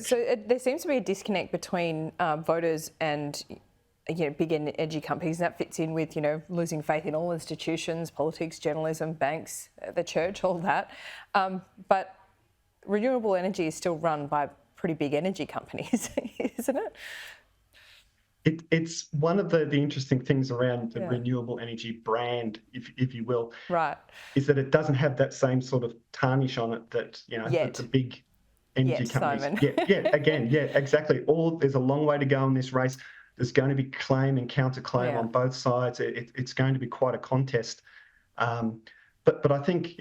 So there seems to be a disconnect between voters and big energy companies, and that fits in with losing faith in all institutions, politics, journalism, banks, the church, all that. But renewable energy is still run by pretty big energy companies, isn't it? It's one of the interesting things around the renewable energy brand, if you will, right, is that it doesn't have that same sort of tarnish on it that the big energy companies. Simon. Exactly. There's a long way to go in this race. There's going to be claim and counterclaim on both sides. It's going to be quite a contest. But I think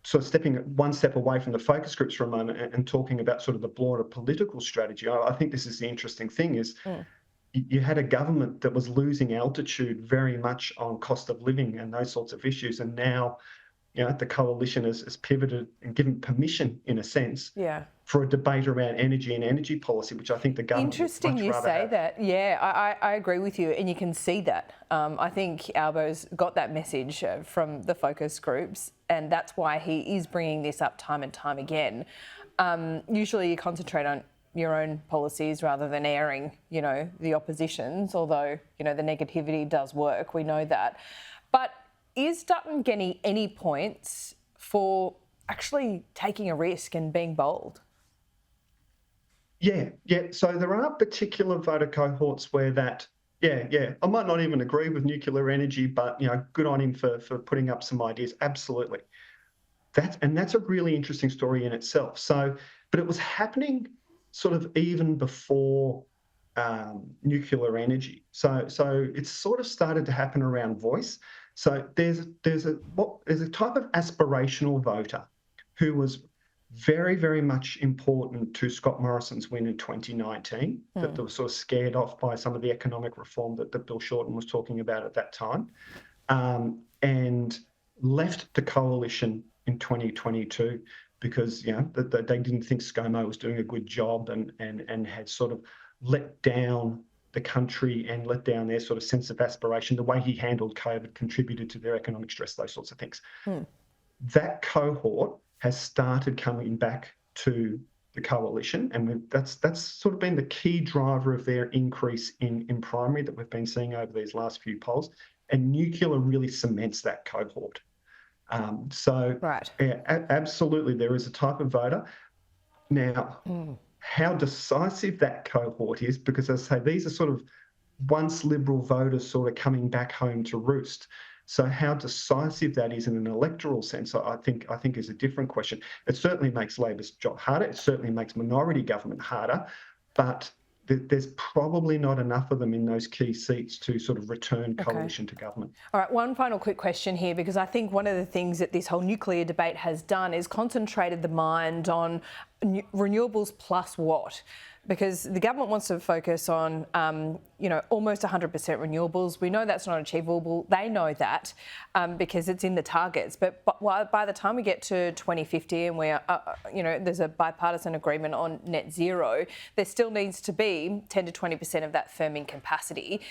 sort of stepping one step away from the focus groups for a moment and talking about sort of the broader political strategy, I think this is the interesting thing is you had a government that was losing altitude very much on cost of living and those sorts of issues. And now, the coalition has pivoted and given permission, in a sense, for a debate around energy and energy policy, which I think the government Interesting you say that. Yeah, I agree with you, and you can see that. I think Albo's got that message from the focus groups, and that's why he is bringing this up time and time again. Usually you concentrate on your own policies rather than airing, the opposition's, although, the negativity does work, we know that. But is Dutton getting any points for actually taking a risk and being bold? Yeah. So there are particular voter cohorts where that, I might not even agree with nuclear energy, but, good on him for putting up some ideas. Absolutely. That's a really interesting story in itself. So, but it was happening sort of even before nuclear energy. So it's sort of started to happen around voice. So there's a type of aspirational voter who was very, very much important to Scott Morrison's win in 2019, that they were sort of scared off by some of the economic reform that Bill Shorten was talking about at that time, and left the coalition in 2022 because they didn't think ScoMo was doing a good job and had sort of let down the country and let down their sort of sense of aspiration. The way he handled COVID contributed to their economic stress, those sorts of things. That cohort has started coming back to the coalition, and that's sort of been the key driver of their increase in primary that we've been seeing over these last few polls. And nuclear really cements that cohort. Absolutely, there is a type of voter. Now, how decisive that cohort is, because as I say, these are sort of once Liberal voters sort of coming back home to roost. So how decisive that is in an electoral sense, I think is a different question. It certainly makes Labor's job harder. It certainly makes minority government harder, but there's probably not enough of them in those key seats to sort of return coalition to government. All right, one final quick question here, because I think one of the things that this whole nuclear debate has done is concentrated the mind on renewables plus what? Because the government wants to focus on, almost 100% renewables. We know that's not achievable. They know that because it's in the targets. But by the time we get to 2050 and we're, there's a bipartisan agreement on net zero, there still needs to be 10 to 20% of that firming capacity.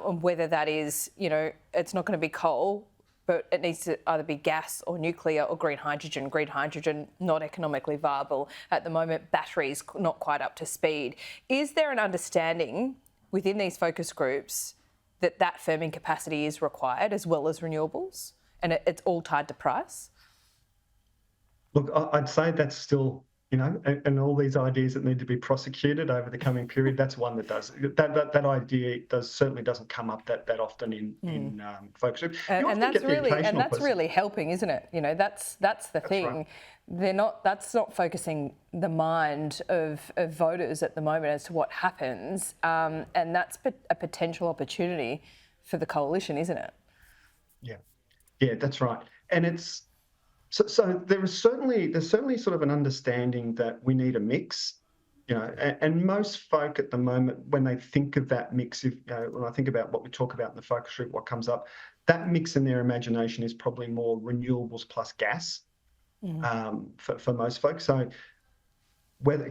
Whether that is, it's not going to be coal, but it needs to either be gas or nuclear or green hydrogen. Green hydrogen, not economically viable at the moment. Batteries, not quite up to speed. Is there an understanding within these focus groups that firming capacity is required as well as renewables, and it's all tied to price? Look, I'd say that's still, and all these ideas that need to be prosecuted over the coming period, that's one that does. That idea certainly doesn't come up that often in focus groups. And that's really helping, isn't it? That's the thing. Right. That's not focusing the mind of voters at the moment as to what happens, and that's a potential opportunity for the coalition, isn't it? Yeah, that's right. And it's so there's certainly sort of an understanding that we need a mix, and most folk at the moment, when they think of that mix, when I think about what we talk about in the focus group, what comes up, that mix in their imagination is probably more renewables plus gas for most folks. So whether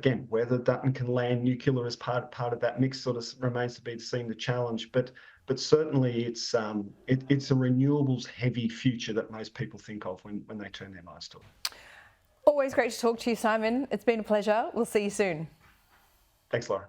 Dutton can land nuclear as part of that mix sort of remains to be seen, the challenge. But certainly it's a renewables heavy future that most people think of when they turn their minds to it. Always great to talk to you, Simon. It's been a pleasure. We'll see you soon. Thanks, Laura.